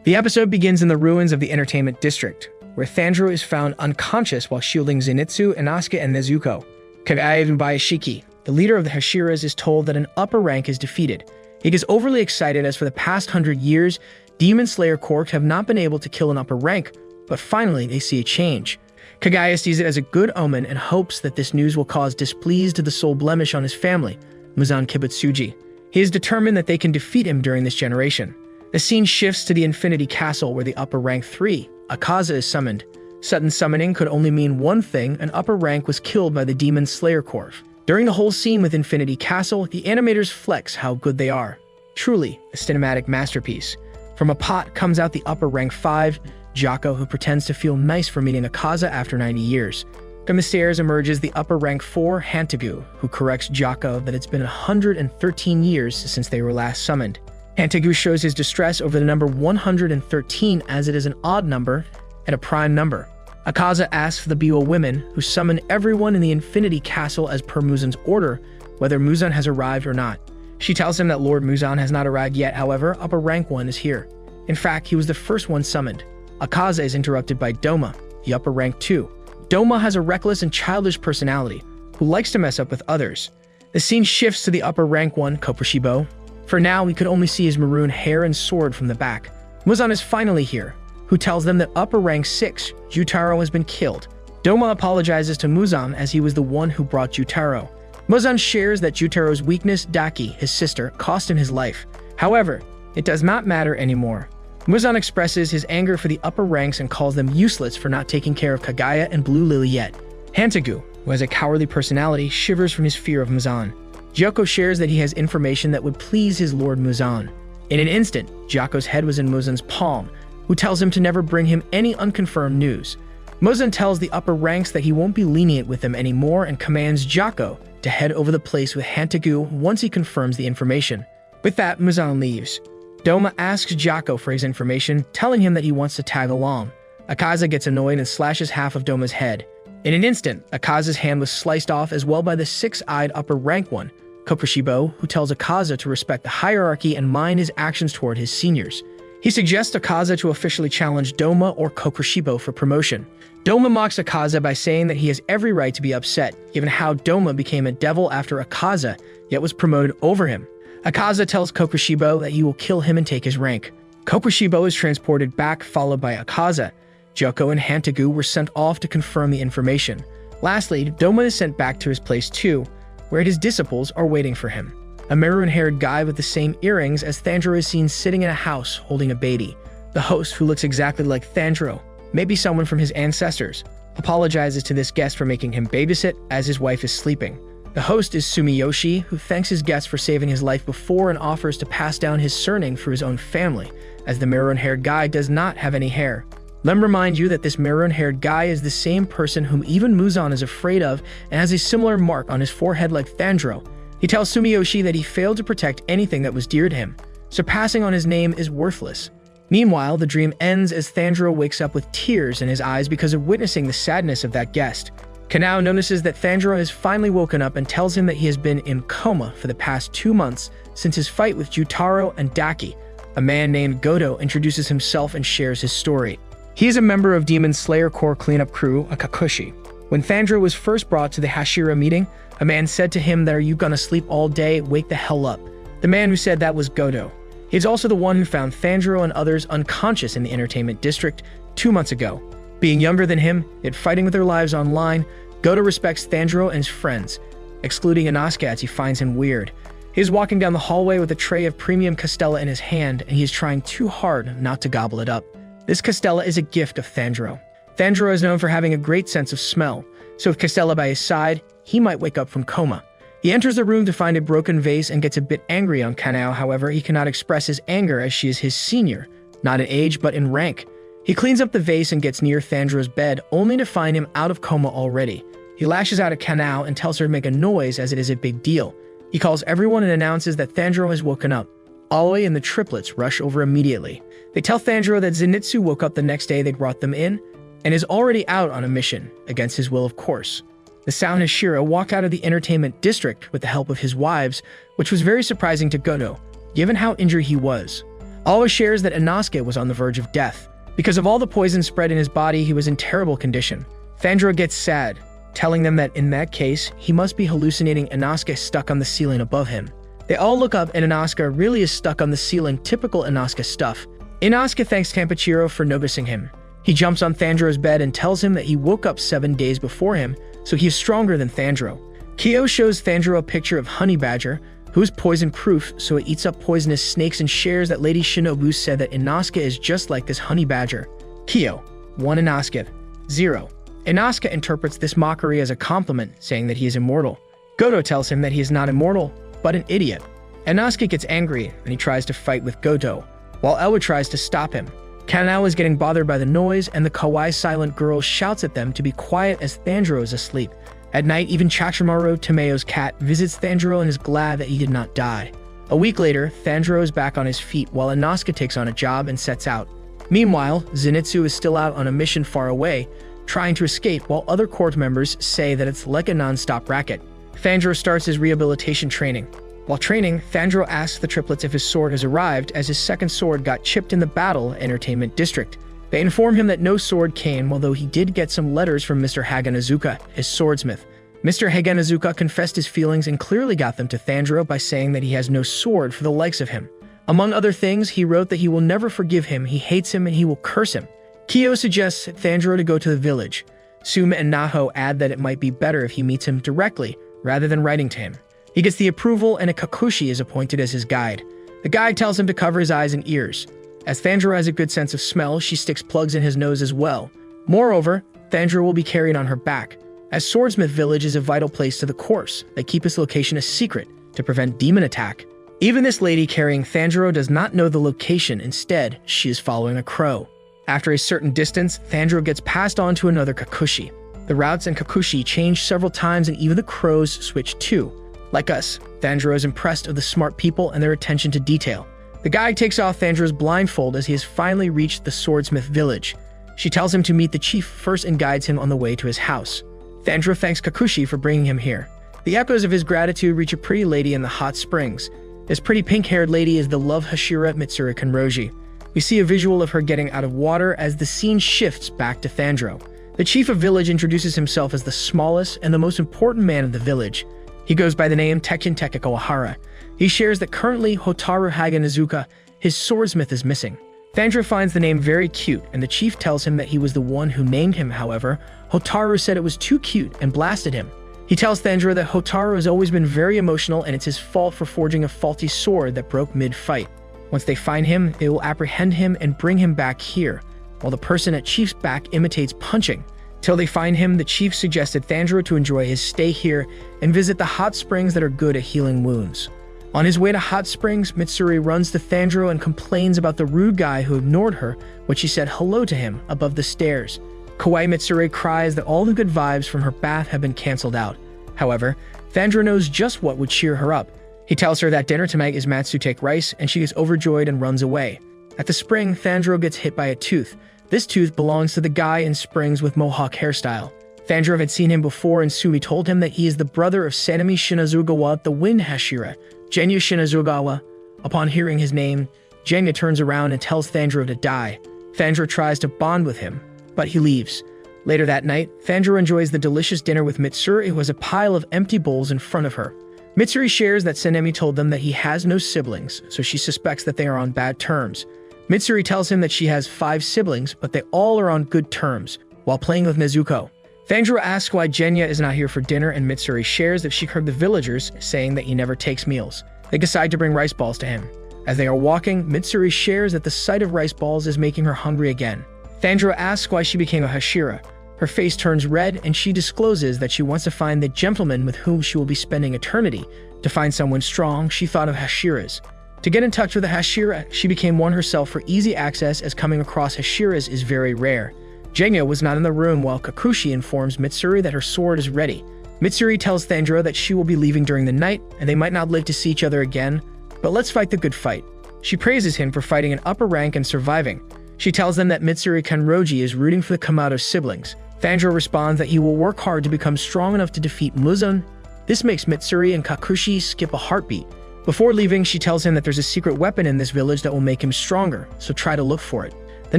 The episode begins in the ruins of the entertainment district, where Thandro is found unconscious while shielding Zenitsu, Inosuke, and Nezuko. Kagaya Bayashiki, the leader of the Hashiras, is told that an upper rank is defeated. He gets overly excited as for the past 100 years, Demon Slayer Corps have not been able to kill an upper rank, but finally they see a change. Kagaya sees it as a good omen and hopes that this news will cause displeasure to the sole blemish on his family, Muzan Kibutsuji. He is determined that they can defeat him during this generation. The scene shifts to the Infinity Castle where the upper rank 3, Akaza, is summoned. Sudden summoning could only mean one thing: an upper rank was killed by the Demon Slayer Corps. During the whole scene with Infinity Castle, the animators flex how good they are. Truly, a cinematic masterpiece. From a pot comes out the upper rank 5, Jocko, who pretends to feel nice for meeting Akaza after 90 years. From the stairs emerges the upper rank 4, Hantagu, who corrects Jocko that it's been 113 years since they were last summoned. Hantagu shows his distress over the number 113 as it is an odd number and a prime number. Akaza asks the Biwa women, who summon everyone in the Infinity Castle as per Muzan's order, whether Muzan has arrived or not. She tells him that Lord Muzan has not arrived yet, however, upper rank 1 is here. In fact, he was the first one summoned. Akaza is interrupted by Doma, the upper rank 2. Doma has a reckless and childish personality, who likes to mess up with others. The scene shifts to the upper rank 1, Kokushibo. For now, we could only see his maroon hair and sword from the back. Muzan is finally here, who tells them that upper rank 6, Jutaro, has been killed. Doma apologizes to Muzan as he was the one who brought Jutaro. Muzan shares that Jutaro's weakness, Daki, his sister, cost him his life. However, it does not matter anymore. Muzan expresses his anger for the upper ranks and calls them useless for not taking care of Kagaya and Blue Lily yet. Hantagu, who has a cowardly personality, shivers from his fear of Muzan. Jocko shares that he has information that would please his Lord Muzan. In an instant, Jocko's head was in Muzan's palm, who tells him to never bring him any unconfirmed news. Muzan tells the upper ranks that he won't be lenient with them anymore and commands Jocko to head over the place with Hantagu once he confirms the information. With that, Muzan leaves. Doma asks Jocko for his information, telling him that he wants to tag along. Akaza gets annoyed and slashes half of Doma's head. In an instant, Akaza's hand was sliced off as well by the six-eyed upper rank 1, Kokushibo, who tells Akaza to respect the hierarchy and mind his actions toward his seniors. He suggests Akaza to officially challenge Doma or Kokushibo for promotion. Doma mocks Akaza by saying that he has every right to be upset, given how Doma became a devil after Akaza, yet was promoted over him. Akaza tells Kokushibo that he will kill him and take his rank. Kokushibo is transported back, followed by Akaza. Jocko and Hantagu were sent off to confirm the information. Lastly, Doma is sent back to his place too, where his disciples are waiting for him. A maroon-haired guy with the same earrings as Thandro is seen sitting in a house holding a baby. The host, who looks exactly like Thandro, maybe someone from his ancestors, apologizes to this guest for making him babysit as his wife is sleeping. The host is Sumiyoshi, who thanks his guest for saving his life before and offers to pass down his surname for his own family, as the maroon-haired guy does not have any hair. Let me remind you that this maroon-haired guy is the same person whom even Muzan is afraid of and has a similar mark on his forehead like Thandro. He tells Sumiyoshi that he failed to protect anything that was dear to him, so passing on his name is worthless. Meanwhile, the dream ends as Thandro wakes up with tears in his eyes because of witnessing the sadness of that guest. Kanao notices that Thandro has finally woken up and tells him that he has been in coma for the past 2 months since his fight with Jutaro and Daki. A man named Godo introduces himself and shares his story. He is a member of Demon Slayer Corps cleanup crew, a Kakushi. When Thandro was first brought to the Hashira meeting, a man said to him that, "Are you gonna sleep all day? Wake the hell up." The man who said that was Godo. He's also the one who found Thandro and others unconscious in the entertainment district 2 months ago. Being younger than him, yet fighting with their lives online, Godo respects Thandro and his friends, excluding Inosuke as he finds him weird. He is walking down the hallway with a tray of premium Castella in his hand, and he is trying too hard not to gobble it up. This Castella is a gift of Thandro. Thandro is known for having a great sense of smell, so with Castella by his side, he might wake up from coma. He enters the room to find a broken vase and gets a bit angry on Kanao. However, he cannot express his anger as she is his senior, not in age but in rank. He cleans up the vase and gets near Thandro's bed, only to find him out of coma already. He lashes out at Kanao and tells her to make a noise as it is a big deal. He calls everyone and announces that Thandro has woken up. Aoi and the triplets rush over immediately. They tell Thandro that Zenitsu woke up the next day they brought them in, and is already out on a mission, against his will of course. The Sound Hashira walk out of the entertainment district with the help of his wives, which was very surprising to Godo, given how injured he was. Awa shares that Inosuke was on the verge of death. Because of all the poison spread in his body, he was in terrible condition. Tanjiro gets sad, telling them that in that case, he must be hallucinating Inosuke stuck on the ceiling above him. They all look up and Inosuke really is stuck on the ceiling, typical Inosuke stuff. Inosuke thanks Tanjiro for noticing him. He jumps on Tanjiro's bed and tells him that he woke up 7 days before him, so he is stronger than Tanjiro. Kyo shows Tanjiro a picture of Honey Badger, who is poison-proof, so it eats up poisonous snakes, and shares that Lady Shinobu said that Inosuke is just like this honey badger. Kyo, 1 Inosuke, 0. Inosuke interprets this mockery as a compliment, saying that he is immortal. Goto tells him that he is not immortal, but an idiot. Inosuke gets angry, and he tries to fight with Goto, while Elwa tries to stop him. Kanao is getting bothered by the noise, and the kawaii silent girl shouts at them to be quiet as Tanjiro is asleep. At night, even Chachimaru, Tomeo's cat, visits Tanjiro and is glad that he did not die. A week later, Tanjiro is back on his feet while Inosuke takes on a job and sets out. Meanwhile, Zenitsu is still out on a mission far away, trying to escape, while other court members say that it's like a non-stop racket. Tanjiro starts his rehabilitation training. While training, Tanjiro asks the triplets if his sword has arrived, as his second sword got chipped in the battle entertainment district. They inform him that no sword came, although he did get some letters from Mr. Haganazuka, his swordsmith. Mr. Haganazuka confessed his feelings and clearly got them to Tanjiro by saying that he has no sword for the likes of him. Among other things, he wrote that he will never forgive him, he hates him, and he will curse him. Kyo suggests Tanjiro to go to the village. Suma and Naho add that it might be better if he meets him directly, rather than writing to him. He gets the approval, and a Kakushi is appointed as his guide. The guide tells him to cover his eyes and ears. As Tanjiro has a good sense of smell, she sticks plugs in his nose as well. Moreover, Tanjiro will be carried on her back. As Swordsmith Village is a vital place to the course, they keep its location a secret to prevent demon attack. Even this lady carrying Tanjiro does not know the location, instead, she is following a crow. After a certain distance, Tanjiro gets passed on to another Kakushi. The routes and Kakushi change several times and even the crows switch too. Like us, Tanjiro is impressed of the smart people and their attention to detail. The guide takes off Tanjiro's blindfold as he has finally reached the Swordsmith Village. She tells him to meet the chief first and guides him on the way to his house. Tanjiro thanks Kakushi for bringing him here. The echoes of his gratitude reach a pretty lady in the hot springs. This pretty pink-haired lady is the love Hashira Mitsuru Kanroji. We see a visual of her getting out of water as the scene shifts back to Tanjiro. The chief of village introduces himself as the smallest and the most important man of the village. He goes by the name Tekken Kawahara. He shares that currently Hotaru Haganazuka, his swordsmith, is missing. Tanjiro finds the name very cute, and the chief tells him that he was the one who named him. However, Hotaru said it was too cute and blasted him. He tells Tanjiro that Hotaru has always been very emotional and it's his fault for forging a faulty sword that broke mid-fight. Once they find him, they will apprehend him and bring him back here, while the person at Chief's back imitates punching. Till they find him, the chief suggested Tanjiro to enjoy his stay here and visit the hot springs that are good at healing wounds. On his way to hot springs, Mitsuri runs to Tanjiro and complains about the rude guy who ignored her when she said hello to him above the stairs. Kawaii Mitsuri cries that all the good vibes from her bath have been cancelled out. However, Tanjiro knows just what would cheer her up. He tells her that dinner tonight is Matsutake rice, and she is overjoyed and runs away. At the spring, Tanjiro gets hit by a tooth. This tooth belongs to the guy in springs with mohawk hairstyle. Tanjiro had seen him before, and Sumi told him that he is the brother of Sanemi Shinazugawa, the Wind Hashira, Genya Shinazugawa. Upon hearing his name, Genya turns around and tells Tanjiro to die. Tanjiro tries to bond with him, but he leaves. Later that night, Tanjiro enjoys the delicious dinner with Mitsuri, who has a pile of empty bowls in front of her. Mitsuri shares that Sanemi told them that he has no siblings, so she suspects that they are on bad terms. Mitsuri tells him that she has 5 siblings, but they all are on good terms, while playing with Nezuko. Tanjiro asks why Genya is not here for dinner, and Mitsuri shares that she heard the villagers saying that he never takes meals. They decide to bring rice balls to him. As they are walking, Mitsuri shares that the sight of rice balls is making her hungry again. Tanjiro asks why she became a Hashira. Her face turns red, and she discloses that she wants to find the gentleman with whom she will be spending eternity. To find someone strong, she thought of Hashiras. To get in touch with a Hashira, she became one herself for easy access, as coming across Hashiras is very rare. Genya was not in the room while Kakushi informs Mitsuri that her sword is ready. Mitsuri tells Tanjiro that she will be leaving during the night, and they might not live to see each other again, but let's fight the good fight. She praises him for fighting an upper rank and surviving. She tells them that Mitsuri Kanroji is rooting for the Kamado siblings. Tanjiro responds that he will work hard to become strong enough to defeat Muzan. This makes Mitsuri and Kakushi skip a heartbeat. Before leaving, she tells him that there's a secret weapon in this village that will make him stronger, so try to look for it. The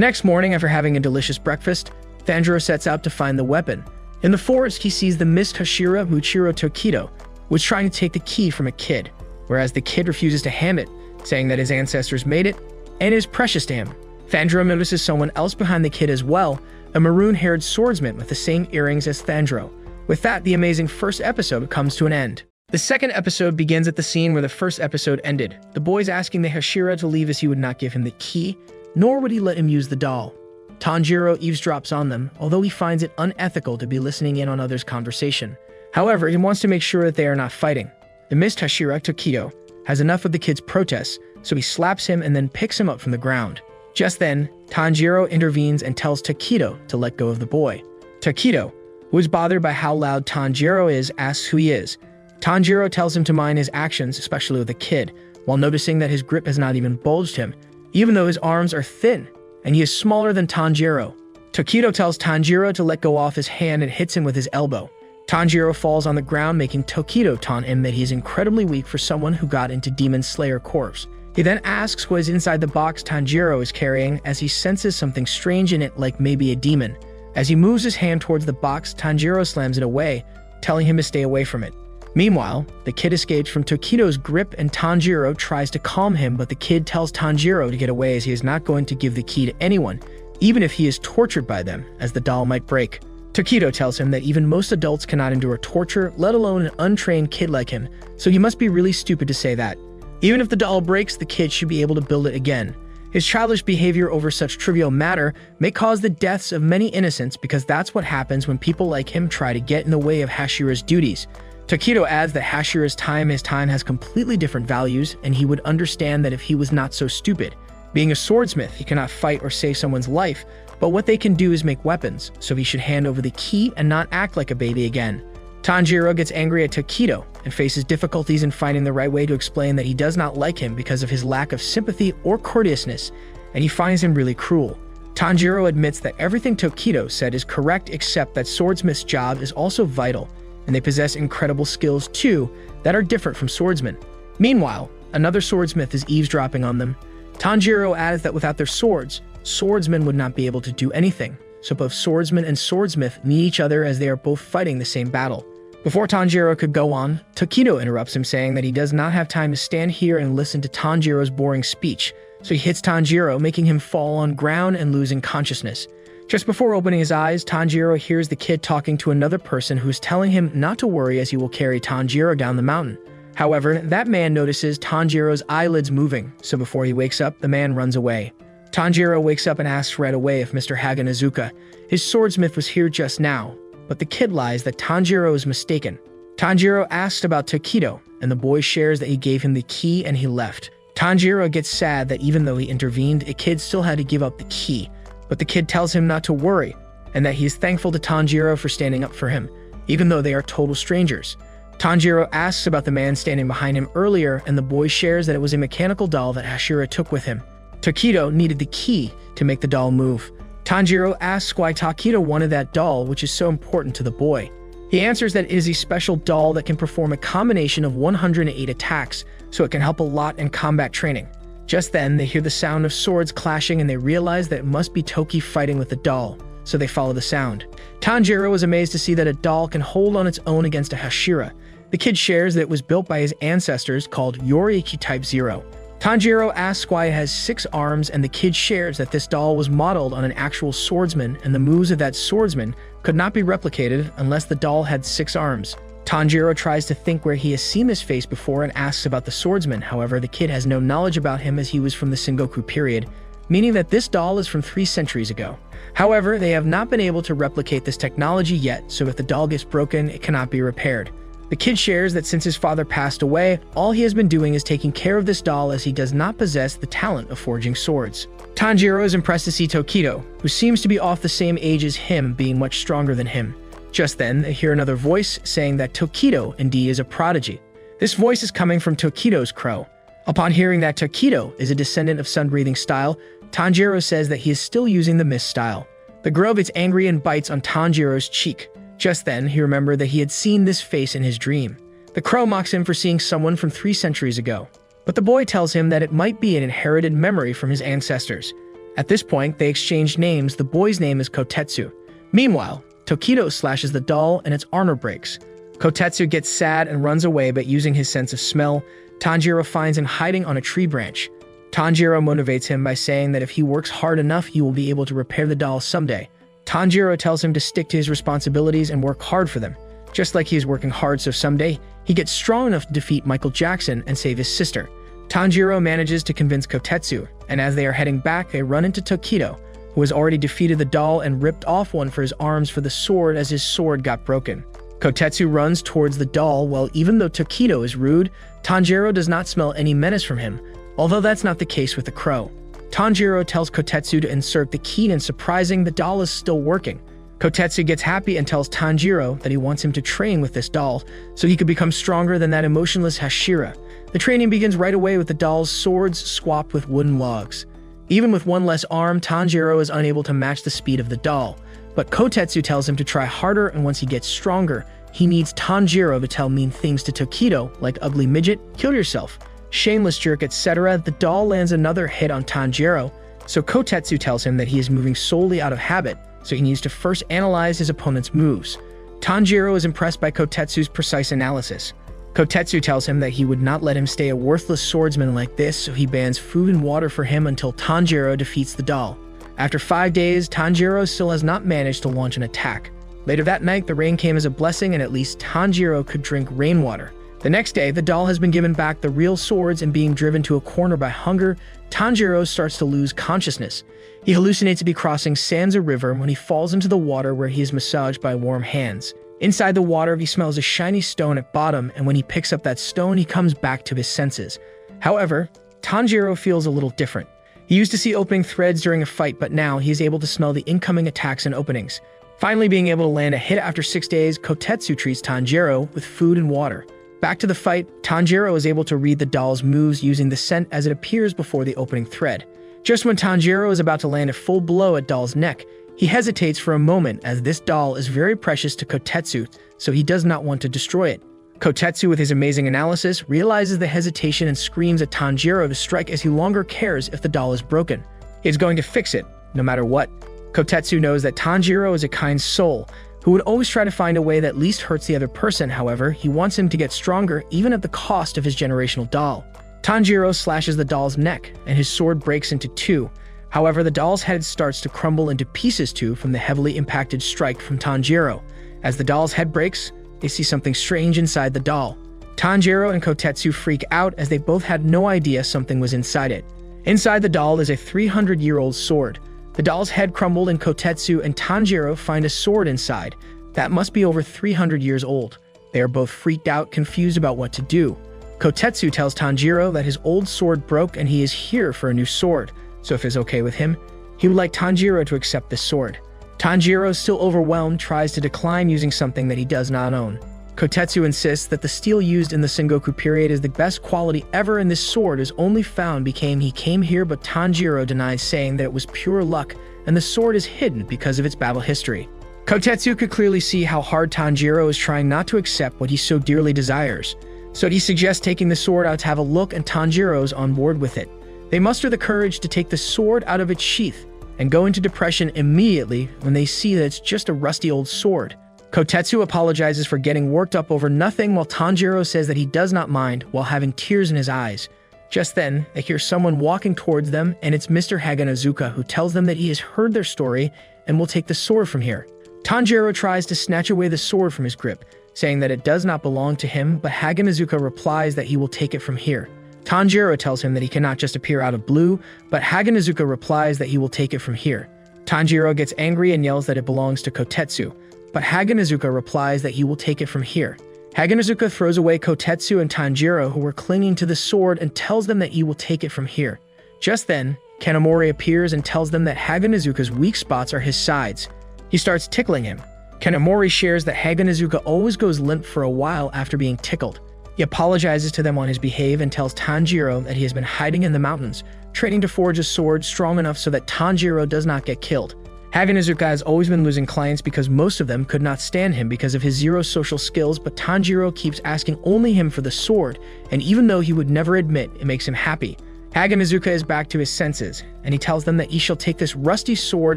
next morning, after having a delicious breakfast, Tanjiro sets out to find the weapon. In the forest, he sees the missed Hashira Muichiro Tokido, who is trying to take the key from a kid, whereas the kid refuses to hand it, saying that his ancestors made it and is precious to him. Tanjiro notices someone else behind the kid as well, a maroon-haired swordsman with the same earrings as Tanjiro. With that, the amazing first episode comes to an end. The second episode begins at the scene where the first episode ended. The boy's asking the Hashira to leave as he would not give him the key, nor would he let him use the doll. Tanjiro eavesdrops on them, although he finds it unethical to be listening in on others' conversation. However, he wants to make sure that they are not fighting. The missed Hashira Tokido has enough of the kid's protests, so he slaps him and then picks him up from the ground. Just then, Tanjiro intervenes and tells Tokido to let go of the boy. Tokido, who is bothered by how loud Tanjiro is, asks who he is. Tanjiro tells him to mind his actions, especially with the kid, while noticing that his grip has not even bulged him, even though his arms are thin, and he is smaller than Tanjiro. Tokido tells Tanjiro to let go off his hand and hits him with his elbow. Tanjiro falls on the ground, making Tokido taunt him that he is incredibly weak for someone who got into Demon Slayer Corpse. He then asks what is inside the box Tanjiro is carrying, as he senses something strange in it, like maybe a demon. As he moves his hand towards the box, Tanjiro slams it away, telling him to stay away from it. Meanwhile, the kid escapes from Tokido's grip and Tanjiro tries to calm him, but the kid tells Tanjiro to get away as he is not going to give the key to anyone, even if he is tortured by them, as the doll might break. Tokido tells him that even most adults cannot endure torture, let alone an untrained kid like him, so he must be really stupid to say that. Even if the doll breaks, the kid should be able to build it again. His childish behavior over such trivial matter may cause the deaths of many innocents, because that's what happens when people like him try to get in the way of Hashira's duties. Tokido adds that Hashira's time has completely different values, and he would understand that if he was not so stupid. Being a swordsmith, he cannot fight or save someone's life, but what they can do is make weapons, so he should hand over the key and not act like a baby again. Tanjiro gets angry at Tokido and faces difficulties in finding the right way to explain that he does not like him because of his lack of sympathy or courteousness, and he finds him really cruel. Tanjiro admits that everything Tokido said is correct, except that swordsmith's job is also vital, and they possess incredible skills too that are different from swordsmen. Meanwhile, another swordsmith is eavesdropping on them. Tanjiro adds that without their swords, swordsmen would not be able to do anything, so both swordsman and swordsmith need each other as they are both fighting the same battle. Before Tanjiro could go on, Tokido interrupts him, saying that he does not have time to stand here and listen to Tanjiro's boring speech, so he hits Tanjiro, making him fall on ground and losing consciousness. Just before opening his eyes, Tanjiro hears the kid talking to another person who's telling him not to worry as he will carry Tanjiro down the mountain. However, that man notices Tanjiro's eyelids moving, so before he wakes up, the man runs away. Tanjiro wakes up and asks right away if Mr. Haganazuka, his swordsmith, was here just now, but the kid lies that Tanjiro is mistaken. Tanjiro asks about Tokido, and the boy shares that he gave him the key and he left. Tanjiro gets sad that even though he intervened, the kid still had to give up the key, but the kid tells him not to worry, and that he is thankful to Tanjiro for standing up for him, even though they are total strangers. Tanjiro asks about the man standing behind him earlier, and the boy shares that it was a mechanical doll that Hashira took with him. Tokido needed the key to make the doll move. Tanjiro asks why Tokido wanted that doll, which is so important to the boy. He answers that it is a special doll that can perform a combination of 108 attacks, so it can help a lot in combat training. Just then, they hear the sound of swords clashing and they realize that it must be Toki fighting with the doll, so they follow the sound. Tanjiro is amazed to see that a doll can hold on its own against a Hashira. The kid shares that it was built by his ancestors, called Yoriki Type 0. Tanjiro asks why it has 6 arms, and the kid shares that this doll was modeled on an actual swordsman, and the moves of that swordsman could not be replicated unless the doll had 6 arms. Tanjiro tries to think where he has seen this face before and asks about the swordsman. However, the kid has no knowledge about him as he was from the Sengoku period, meaning that this doll is from 3 centuries ago. However, they have not been able to replicate this technology yet, so if the doll gets broken, it cannot be repaired. The kid shares that since his father passed away, all he has been doing is taking care of this doll as he does not possess the talent of forging swords. Tanjiro is impressed to see Tokido, who seems to be off the same age as him, being much stronger than him. Just then, they hear another voice saying that Tokido indeed is a prodigy. This voice is coming from Tokido's crow. Upon hearing that Tokido is a descendant of sun-breathing style, Tanjiro says that he is still using the mist style. The grove gets angry and bites on Tanjiro's cheek. Just then, he remembered that he had seen this face in his dream. The crow mocks him for seeing someone from 3 centuries ago, but the boy tells him that it might be an inherited memory from his ancestors. At this point, they exchange names. The boy's name is Kotetsu. Meanwhile, Tokido slashes the doll and its armor breaks. Kotetsu gets sad and runs away, but using his sense of smell, Tanjiro finds him hiding on a tree branch. Tanjiro motivates him by saying that if he works hard enough, he will be able to repair the doll someday. Tanjiro tells him to stick to his responsibilities and work hard for them, just like he is working hard so someday he gets strong enough to defeat Michael Jackson and save his sister. Tanjiro manages to convince Kotetsu, and as they are heading back, they run into Tokido, who has already defeated the doll and ripped off one for his arms for the sword as his sword got broken. Kotetsu runs towards the doll, while even though Tokido is rude, Tanjiro does not smell any menace from him, although that's not the case with the crow. Tanjiro tells Kotetsu to insert the key, and surprising, the doll is still working. Kotetsu gets happy and tells Tanjiro that he wants him to train with this doll so he could become stronger than that emotionless Hashira. The training begins right away with the doll's swords swapped with wooden logs. Even with one less arm, Tanjiro is unable to match the speed of the doll, but Kotetsu tells him to try harder, and once he gets stronger, he needs Tanjiro to tell mean things to Tokido like ugly midget, kill yourself, shameless jerk, etc. The doll lands another hit on Tanjiro, so Kotetsu tells him that he is moving solely out of habit, so he needs to first analyze his opponent's moves. Tanjiro is impressed by Kotetsu's precise analysis. Kotetsu tells him that he would not let him stay a worthless swordsman like this, so he bans food and water for him until Tanjiro defeats the doll. After 5 days, Tanjiro still has not managed to launch an attack. Later that night, the rain came as a blessing, and at least Tanjiro could drink rainwater. The next day, the doll has been given back the real swords, and being driven to a corner by hunger, Tanjiro starts to lose consciousness. He hallucinates to be crossing Sansa River when he falls into the water, where he is massaged by warm hands. Inside the water, he smells a shiny stone at bottom, and when he picks up that stone, he comes back to his senses. However, Tanjiro feels a little different. He used to see opening threads during a fight, but now he is able to smell the incoming attacks and openings. Finally being able to land a hit after 6 days, Kotetsu treats Tanjiro with food and water. Back to the fight, Tanjiro is able to read the doll's moves using the scent as it appears before the opening thread. Just when Tanjiro is about to land a full blow at doll's neck, he hesitates for a moment, as this doll is very precious to Kotetsu, so he does not want to destroy it. Kotetsu, with his amazing analysis, realizes the hesitation and screams at Tanjiro to strike, as he longer cares if the doll is broken. He is going to fix it, no matter what. Kotetsu knows that Tanjiro is a kind soul, who would always try to find a way that least hurts the other person. However, he wants him to get stronger, even at the cost of his generational doll. Tanjiro slashes the doll's neck, and his sword breaks into 2. However, the doll's head starts to crumble into pieces too from the heavily impacted strike from Tanjiro. As the doll's head breaks, they see something strange inside the doll. Tanjiro and Kotetsu freak out, as they both had no idea something was inside it. Inside the doll is a 300-year-old sword. The doll's head crumbled, and Kotetsu and Tanjiro find a sword inside that must be over 300 years old. They are both freaked out, confused about what to do. Kotetsu tells Tanjiro that his old sword broke and he is here for a new sword, so if it's okay with him, he would like Tanjiro to accept this sword. Tanjiro, still overwhelmed, tries to decline using something that he does not own. Kotetsu insists that the steel used in the Sengoku period is the best quality ever, and this sword is only found because he came here, but Tanjiro denies, saying that it was pure luck and the sword is hidden because of its battle history. Kotetsu could clearly see how hard Tanjiro is trying not to accept what he so dearly desires, so he suggests taking the sword out to have a look, and Tanjiro's on board with it. They muster the courage to take the sword out of its sheath and go into depression immediately when they see that it's just a rusty old sword. Kotetsu apologizes for getting worked up over nothing, while Tanjiro says that he does not mind, while having tears in his eyes. Just then, they hear someone walking towards them, and it's Mr. Haganazuka, who tells them that he has heard their story and will take the sword from here. Tanjiro tries to snatch away the sword from his grip, saying that it does not belong to him, but Haganazuka replies that he will take it from here. Tanjiro tells him that he cannot just appear out of blue, but Haganazuka replies that he will take it from here. Tanjiro gets angry and yells that it belongs to Kotetsu, but Haganazuka replies that he will take it from here. Haganazuka throws away Kotetsu and Tanjiro, who were clinging to the sword, and tells them that he will take it from here. Just then, Kanamori appears and tells them that Haganazuka's weak spots are his sides. He starts tickling him. Kanamori shares that Haganazuka always goes limp for a while after being tickled. He apologizes to them on his behalf and tells Tanjiro that he has been hiding in the mountains, training to forge a sword strong enough so that Tanjiro does not get killed. Haganazuka has always been losing clients because most of them could not stand him because of his zero social skills, but Tanjiro keeps asking only him for the sword, and even though he would never admit, it makes him happy. Haganazuka is back to his senses, and he tells them that he shall take this rusty sword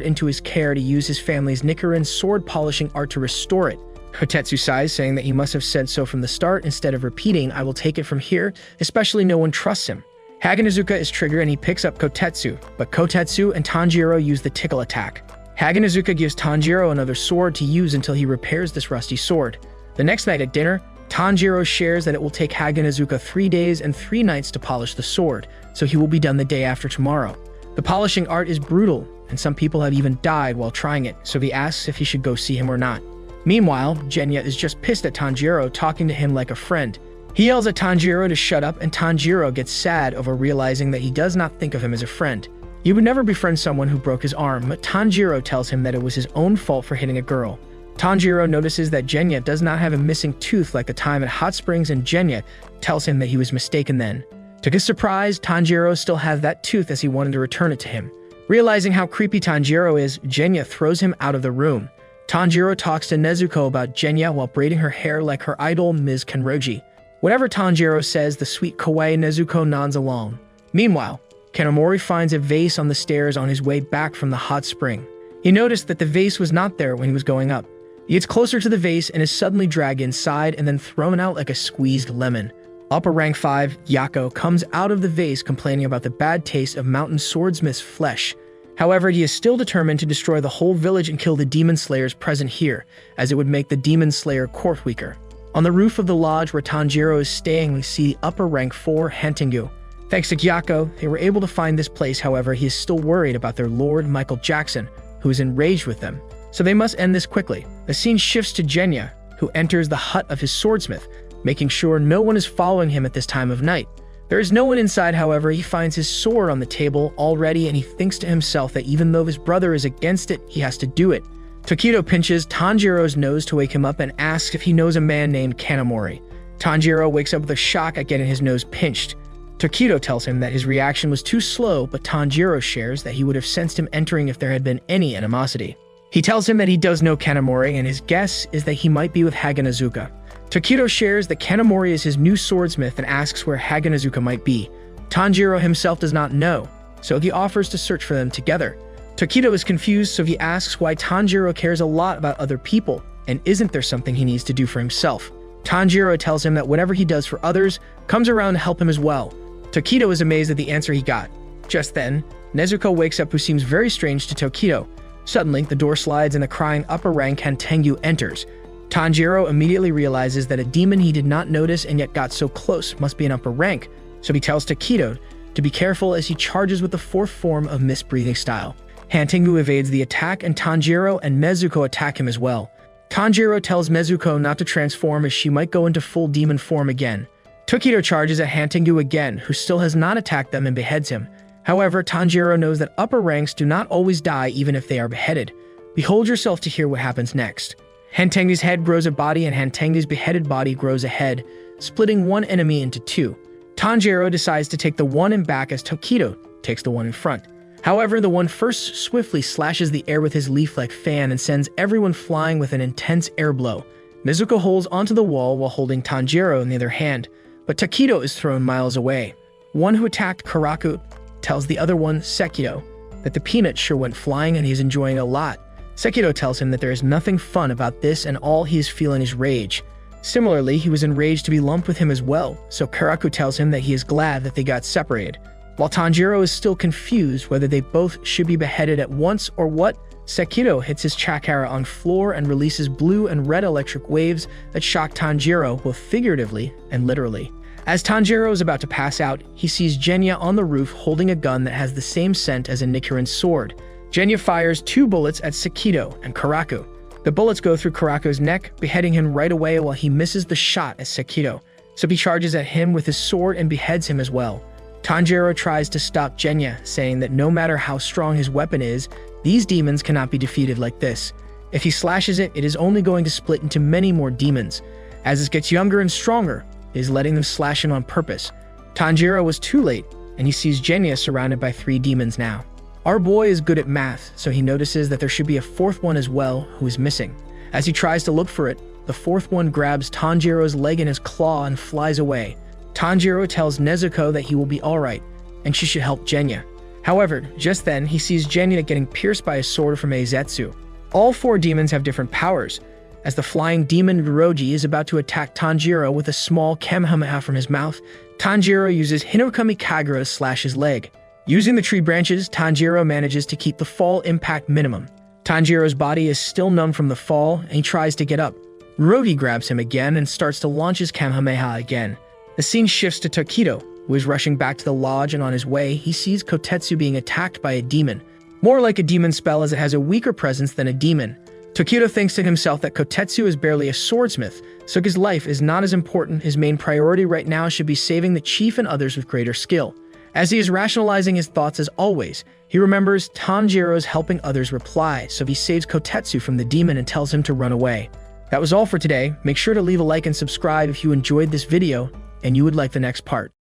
into his care to use his family's Nichiren sword polishing art to restore it. Kotetsu sighs, saying that he must have said so from the start instead of repeating, "I will take it from here," especially no one trusts him. Haganazuka is triggered and he picks up Kotetsu, but Kotetsu and Tanjiro use the tickle attack. Haganazuka gives Tanjiro another sword to use until he repairs this rusty sword. The next night at dinner, Tanjiro shares that it will take Haganazuka 3 days and 3 nights to polish the sword, so he will be done the day after tomorrow. The polishing art is brutal, and some people have even died while trying it, so he asks if he should go see him or not. Meanwhile, Genya is just pissed at Tanjiro, talking to him like a friend. He yells at Tanjiro to shut up, and Tanjiro gets sad over realizing that he does not think of him as a friend. He would never befriend someone who broke his arm, but Tanjiro tells him that it was his own fault for hitting a girl. Tanjiro notices that Genya does not have a missing tooth like the time at Hot Springs, and Genya tells him that he was mistaken then. To his surprise, Tanjiro still has that tooth as he wanted to return it to him. Realizing how creepy Tanjiro is, Genya throws him out of the room. Tanjiro talks to Nezuko about Genya while braiding her hair like her idol Ms. Kenroji. Whatever Tanjiro says, the sweet kawaii Nezuko nods along. Meanwhile, Kanamori finds a vase on the stairs on his way back from the hot spring. He noticed that the vase was not there when he was going up. He gets closer to the vase and is suddenly dragged inside and then thrown out like a squeezed lemon. Upper rank 5, Yako, comes out of the vase complaining about the bad taste of mountain swordsmith's flesh. However, he is still determined to destroy the whole village and kill the demon slayers present here, as it would make the demon slayer court weaker. On the roof of the lodge where Tanjiro is staying, we see upper rank 4, Hantengu. Thanks to Gyako, they were able to find this place. However, he is still worried about their lord, Michael Jackson, who is enraged with them. So they must end this quickly. The scene shifts to Genya, who enters the hut of his swordsmith, making sure no one is following him at this time of night. There is no one inside, however. He finds his sword on the table already, and he thinks to himself that even though his brother is against it, he has to do it. Tokido pinches Tanjiro's nose to wake him up and asks if he knows a man named Kanamori. Tanjiro wakes up with a shock at getting his nose pinched. Tokido tells him that his reaction was too slow, but Tanjiro shares that he would have sensed him entering if there had been any animosity. He tells him that he does know Kanamori, and his guess is that he might be with Haganazuka. Tokido shares that Kanamori is his new swordsmith and asks where Haganazuka might be. Tanjiro himself does not know, so he offers to search for them together. Tokido is confused, so he asks why Tanjiro cares a lot about other people, and isn't there something he needs to do for himself. Tanjiro tells him that whatever he does for others comes around to help him as well. Tokido is amazed at the answer he got. Just then, Nezuko wakes up, who seems very strange to Tokido. Suddenly, the door slides and the crying upper rank Hantengu enters. Tanjiro immediately realizes that a demon he did not notice and yet got so close must be an upper rank, so he tells Tokido to be careful as he charges with the 4th form of mist breathing style. Hantengu evades the attack, and Tanjiro and Nezuko attack him as well. Tanjiro tells Nezuko not to transform as she might go into full demon form again. Tokido charges at Hantengu again, who still has not attacked them, and beheads him. However, Tanjiro knows that upper ranks do not always die even if they are beheaded. Behold yourself to hear what happens next. Hantengu's head grows a body, and Hantengu's beheaded body grows a head, splitting one enemy into 2. Tanjiro decides to take the one in back as Tokido takes the one in front. However, the one first swiftly slashes the air with his leaf-like fan and sends everyone flying with an intense air blow. Nezuko holds onto the wall while holding Tanjiro in the other hand, but Tokido is thrown miles away. One who attacked Karaku tells the other one, Sekido, that the peanut sure went flying and he's enjoying it a lot. Sekido tells him that there is nothing fun about this and all he is feeling is rage. Similarly, he was enraged to be lumped with him as well, so Karaku tells him that he is glad that they got separated. While Tanjiro is still confused whether they both should be beheaded at once or what, Sekido hits his chakra on floor and releases blue and red electric waves that shock Tanjiro both figuratively and literally. As Tanjiro is about to pass out, he sees Genya on the roof holding a gun that has the same scent as a Nichiren's sword. Genya fires 2 bullets at Sekido and Karaku. The bullets go through Karaku's neck, beheading him right away while he misses the shot at Sekido, so he charges at him with his sword and beheads him as well. Tanjiro tries to stop Genya, saying that no matter how strong his weapon is, these demons cannot be defeated like this. If he slashes it, it is only going to split into many more demons. As it gets younger and stronger, he is letting them slash him on purpose. Tanjiro was too late, and he sees Genya surrounded by 3 demons now. Our boy is good at math, so he notices that there should be a fourth one as well who is missing. As he tries to look for it, the fourth one grabs Tanjiro's leg in his claw and flies away. Tanjiro tells Nezuko that he will be alright, and she should help Genya. However, just then, he sees Genya getting pierced by a sword from Eizetsu. All four demons have different powers. As the flying demon Roji is about to attack Tanjiro with a small Kamehameha from his mouth, Tanjiro uses Hinokami Kagura to slash his leg. Using the tree branches, Tanjiro manages to keep the fall impact minimum. Tanjiro's body is still numb from the fall, and he tries to get up. Roji grabs him again and starts to launch his Kamehameha again. The scene shifts to Tokido, who is rushing back to the lodge, and on his way, he sees Kotetsu being attacked by a demon. More like a demon spell, as it has a weaker presence than a demon. Tokido thinks to himself that Kotetsu is barely a swordsmith, so his life is not as important. His main priority right now should be saving the chief and others with greater skill. As he is rationalizing his thoughts as always, he remembers Tanjiro's helping others reply, so he saves Kotetsu from the demon and tells him to run away. That was all for today. Make sure to leave a like and subscribe if you enjoyed this video and you would like the next part.